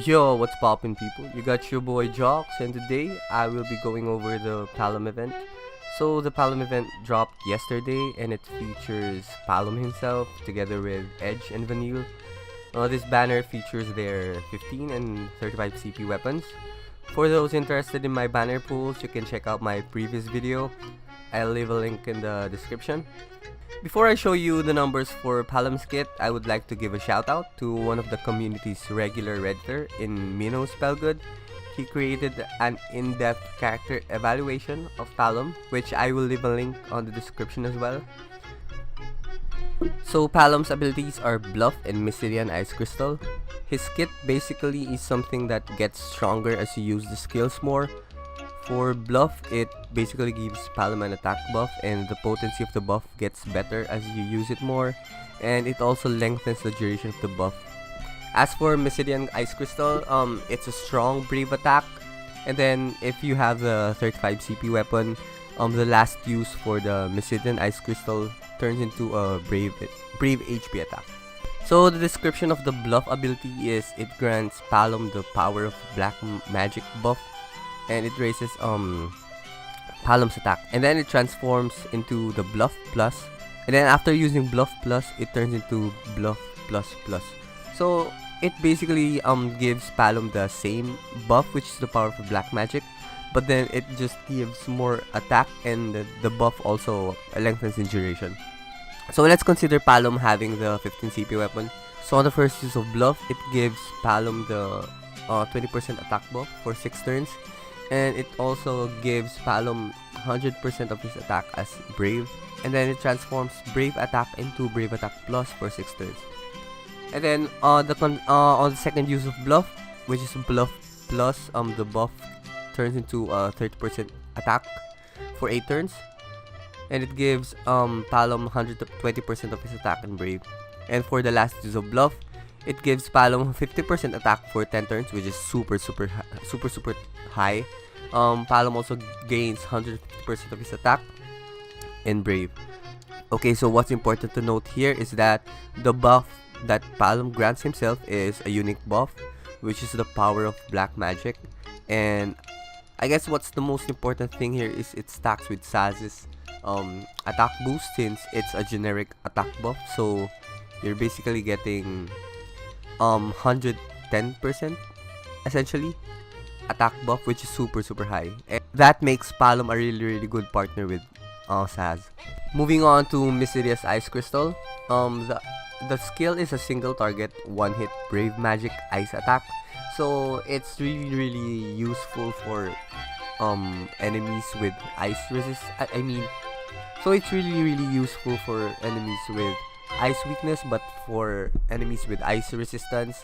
Yo, what's poppin' people? You got your boy Jaux, and today I will be going over the Palom event. So the Palom event dropped yesterday and it features Palom himself together with Edge and Vanille. This banner features their 15 and 35 CP weapons. For those interested in my banner pools, you can check out my previous video. I'll leave a link in the description. Before I show you the numbers for Palom's kit, I would like to give a shout out to one of the community's regular redditor in Mino Spellgood. He created an in-depth character evaluation of Palom, which I will leave a link on the description as well. So Palom's abilities are Bluff and Dissidia Ice Crystal. His kit basically is something that gets stronger as you use the skills more. For Bluff, it basically gives Palom an attack buff, and the potency of the buff gets better as you use it more, and it also lengthens the duration of the buff. As for Dissidia Ice Crystal, it's a strong brave attack, and then if you have the 35 CP weapon, the last use for the Dissidia Ice Crystal turns into a brave HP attack. So the description of the Bluff ability is it grants Palom the power of black magic buff, and it raises Palom's attack, and then it transforms into the Bluff Plus, and then after using Bluff Plus it turns into Bluff Plus Plus. So it basically gives Palom the same buff, which is the power of black magic, but then it just gives more attack, and the buff also lengthens in duration. So let's consider Palom having the 15 CP weapon. So on the first use of Bluff, it gives Palom the 20% attack buff for 6 turns, and it also gives Palom 100% of his attack as Brave, and then it transforms Brave attack into Brave attack plus for 6 turns. And then on the second use of Bluff, which is Bluff plus, the buff turns into 30% attack for 8 turns, and it gives Palom 120% of his attack and Brave. And for the last use of Bluff, it gives Palom 50% attack for 10 turns, which is super high. Palom also gains 150% of his attack and Brave. Okay, so what's important to note here is that the buff that Palom grants himself is a unique buff, which is the power of black magic. And I guess what's the most important thing here is it stacks with Saz's attack boost, since it's a generic attack buff. So you're basically getting 110% essentially attack buff, which is super high, and that makes Palom a really good partner with Saz. Moving on to Dissidia's Ice Crystal, the skill is a single target one hit brave magic ice attack, so it's really useful for enemies with ice resist. So it's really useful for enemies with ice weakness, but for enemies with ice resistance,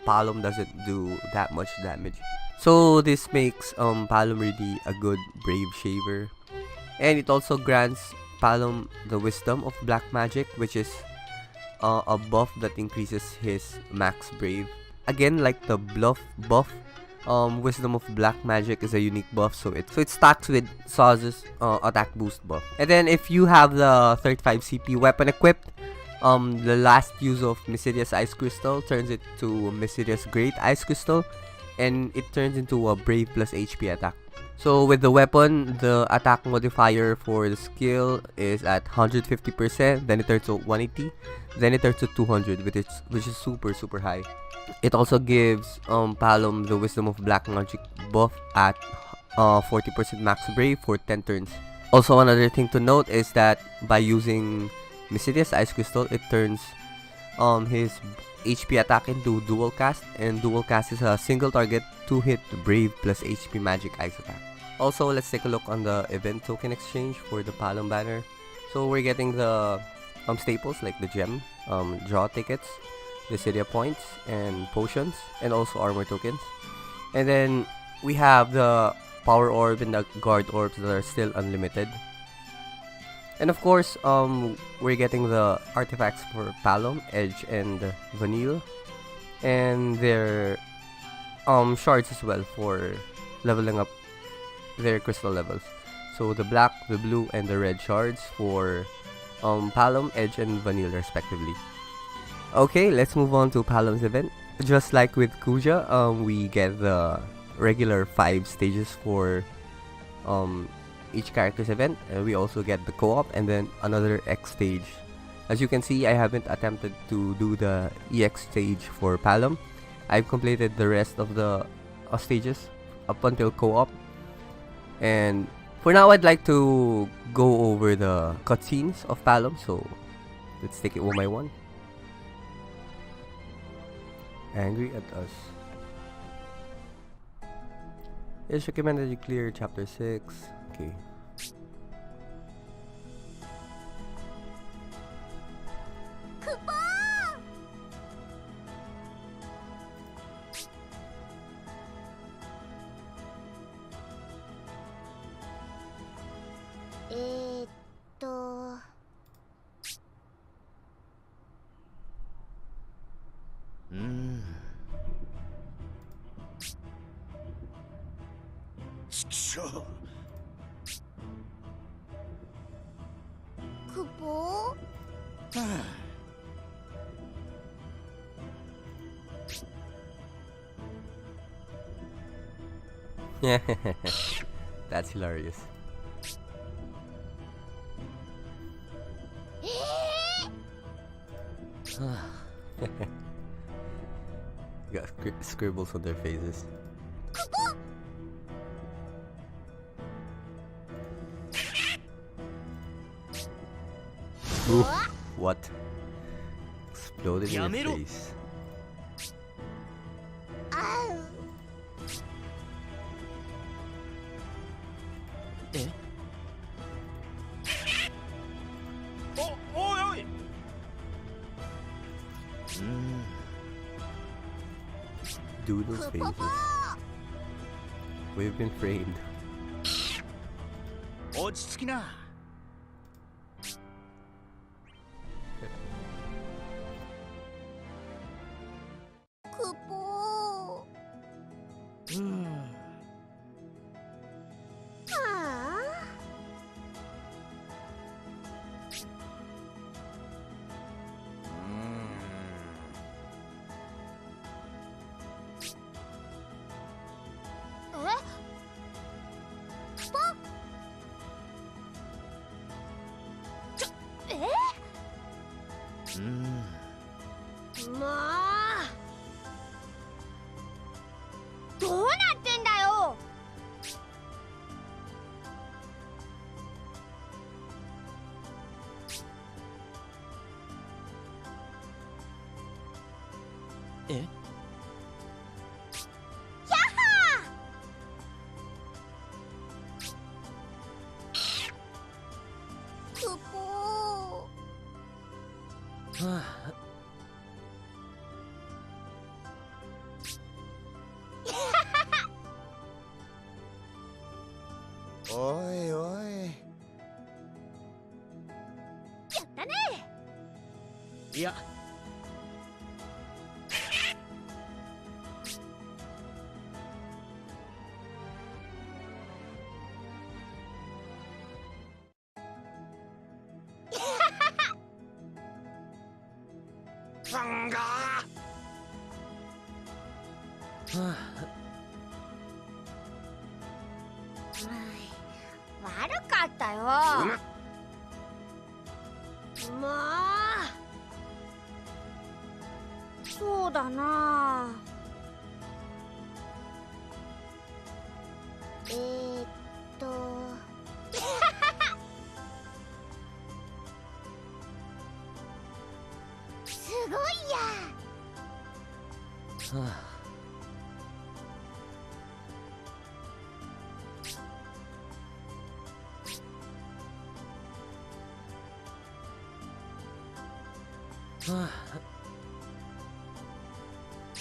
Palom doesn't do that much damage. So this makes Palom really a good brave shaver, and it also grants Palom the wisdom of black magic, which is a buff that increases his max brave. Again, like the Bluff buff, wisdom of black magic is a unique buff, so it stacks with Saz's attack boost buff. And then if you have the 35 CP weapon equipped, the last use of Dissidia's Ice Crystal turns it to Dissidia's Great Ice Crystal, and it turns into a Brave plus HP attack. So with the weapon, the attack modifier for the skill is at 150%, then it turns to 180, then it turns to 200, which is super high. It also gives Palom the Wisdom of Black Magic buff at 40% max Brave for 10 turns. Also, another thing to note is that by using Dissidia's Ice Crystal, it turns his HP attack into dual cast, and dual cast is a single target 2-hit Brave plus HP magic ice attack. Also, let's take a look on the event token exchange for the Palom banner. So we're getting the staples like the gem, draw tickets, Dissidia points, and potions, and also armor tokens. And then we have the power orb and the guard orbs that are still unlimited. And of course, we're getting the artifacts for Palom, Edge, and Vanille, and their shards as well for leveling up their crystal levels. So the black, the blue, and the red shards for Palom, Edge, and Vanille respectively. Okay, let's move on to Palom's event. just like with Kuja, we get the regular 5 stages for each character's event, and we also get the co-op and then another X stage. As you can see, I haven't attempted to do the EX stage for Palom. I've completed the rest of the stages up until co-op, and for now I'd like to go over the cutscenes of Palom, so let's take it one by one. Angry at us. It's recommended you clear chapter 6. Okay. Yeah, that's hilarious. Got scribbles on their faces. Ooh, what? Exploded in your face. Doodle's faces. We've been framed. Oi, oi. Yeah.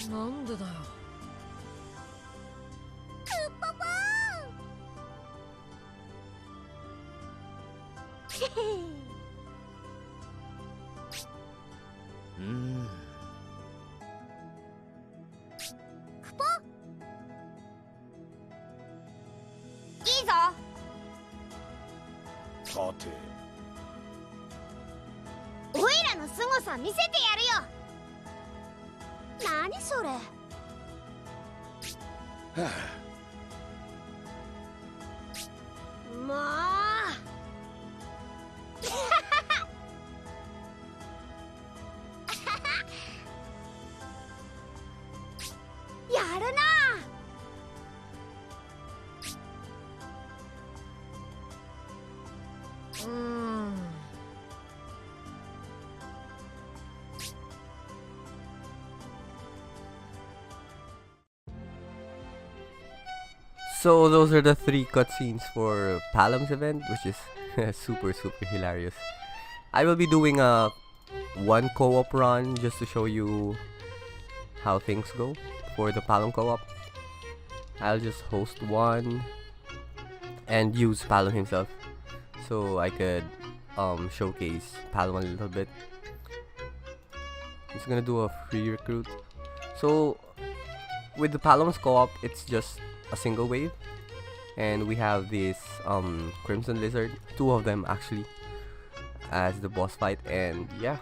なんでだよ。いいぞ。さて。おいらの凄さ見せてやるよ。何それ。もう。やるな。So those are the 3 cutscenes for Palom's event, which is super hilarious. I will be doing a one co-op run just to show you how things go for the Palom co-op. I'll just host one and use Palom himself so I could showcase Palom a little bit. I'm just gonna do a free recruit. So with the Palom's co-op, it's just a single wave, and we have this Crimson Lizard, 2 of them actually, as the boss fight. And yeah,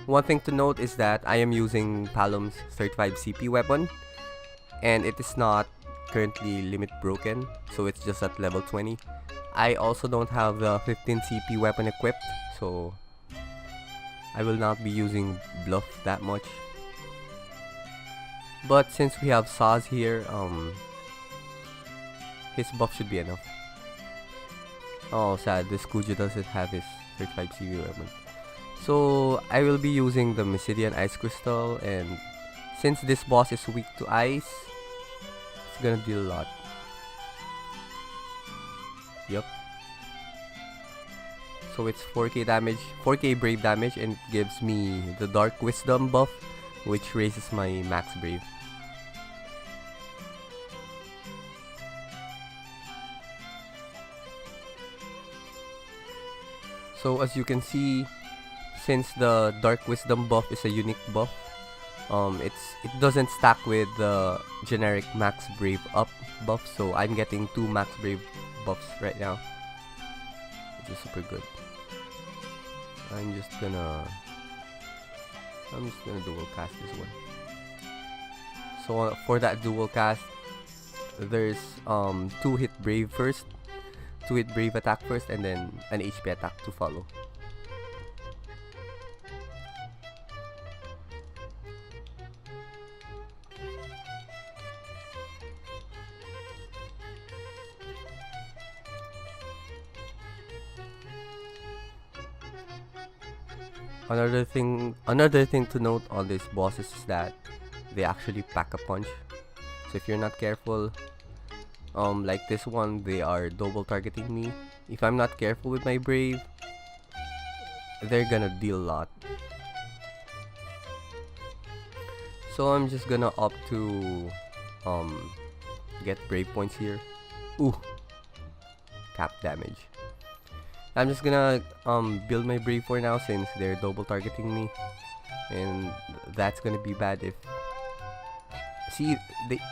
one thing to note is that I am using Palom's 35 CP weapon, and it is not currently limit broken, so it's just at level 20. I also don't have the 15 CP weapon equipped, so I will not be using bluff that much. But since we have Jaux here, his buff should be enough. Oh, sad, this Kuja doesn't have his 35 CP weapon. So I will be using the Dissidia Ice Crystal, and since this boss is weak to ice, it's gonna deal a lot. Yup. So it's 4k damage, 4k brave damage, and it gives me the Dark Wisdom buff, which raises my max brave. So as you can see, since the Dark Wisdom buff is a unique buff, it doesn't stack with the generic max brave up buff, so I'm getting 2 max brave buffs right now, which is super good. I'm just gonna dual cast this one. So for that dual cast, there's 2 hit brave first, 2 hit brave attack first, and then an HP attack to follow. Another thing to note on these bosses is that they actually pack a punch. So if you're not careful, like this one, they are double targeting me. If I'm not careful with my brave, they're gonna deal a lot. So I'm just gonna opt to get brave points here. Ooh, cap damage. I'm just gonna build my brave for now since they're double targeting me, and that's gonna be bad if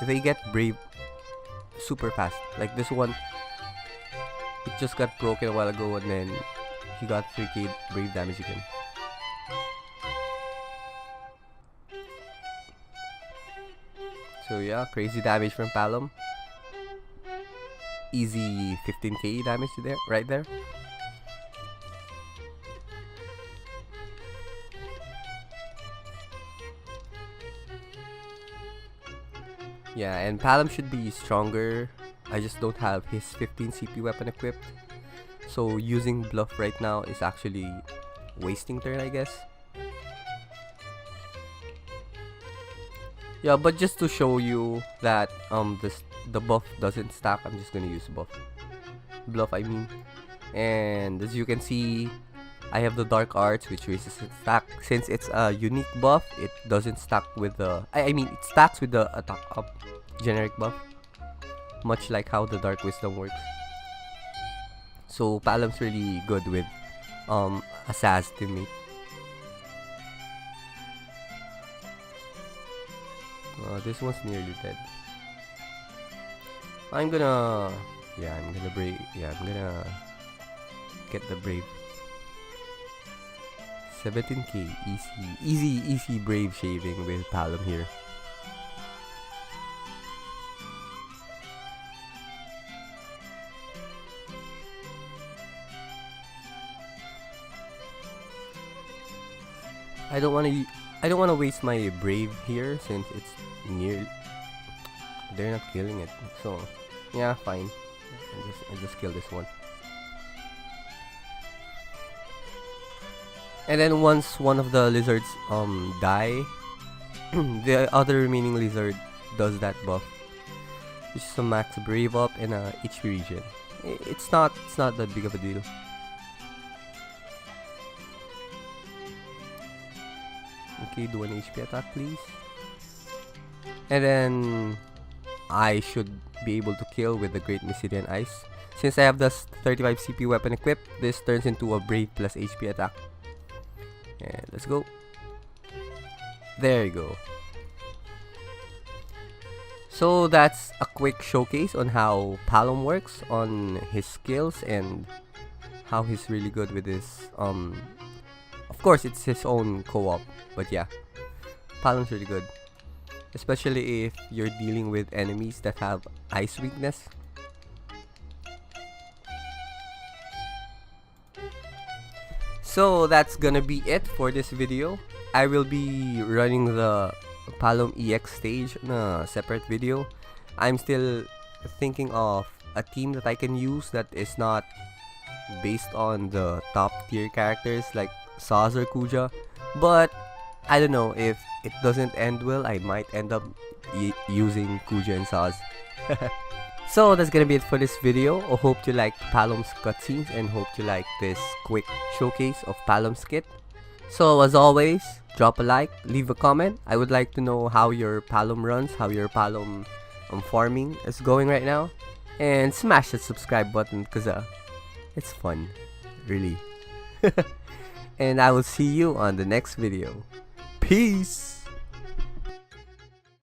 they get brave super fast. Like this one, it just got broken a while ago, and then he got 3k brave damage again. So yeah, crazy damage from Palom. Easy 15k damage there, right there. Yeah, and Palom should be stronger. I just don't have his 15 CP weapon equipped. So using bluff right now is actually wasting turn, I guess. Yeah, but just to show you that the buff doesn't stack, I'm just gonna use bluff I mean. And as you can see, I have the Dark Arts, which raises its stack. Since it's a unique buff, it doesn't stack with the I mean it stacks with the attack up generic buff, much like how the Dark Wisdom works. So Palom's really good with a Jaux teammate. This one's nearly dead. I'm gonna get the brave. 17k, easy brave shaving with Palom here. I don't wanna waste my brave here since it's near. They're not killing it, so yeah, fine. I just kill this one. And then once one of the lizards die, the other remaining lizard does that buff, which is a max brave up and a HP regen. It's not that big of a deal. Okay, do an HP attack please. And then I should be able to kill with the Great Dissidia Ice. Since I have this 35 CP weapon equipped, this turns into a brave plus HP attack. And let's go. There you go. So that's a quick showcase on how Palom works, on his skills, and how he's really good with this. Of course, it's his own co-op, but yeah, Palom's really good, especially if you're dealing with enemies that have ice weakness. So that's gonna be it for this video. I will be running the Palom EX stage in a separate video. I'm still thinking of a team that I can use that is not based on the top tier characters like Jaux or Kuja, but I don't know, if it doesn't end well, I might end up using Kuja and Jaux. So that's gonna be it for this video. I hope you liked Palom's cutscenes and hope you like this quick showcase of Palom's kit. So as always, drop a like, leave a comment. I would like to know how your Palom runs, how your Palom farming is going right now, and smash that subscribe button because it's fun, really. And I will see you on the next video. Peace!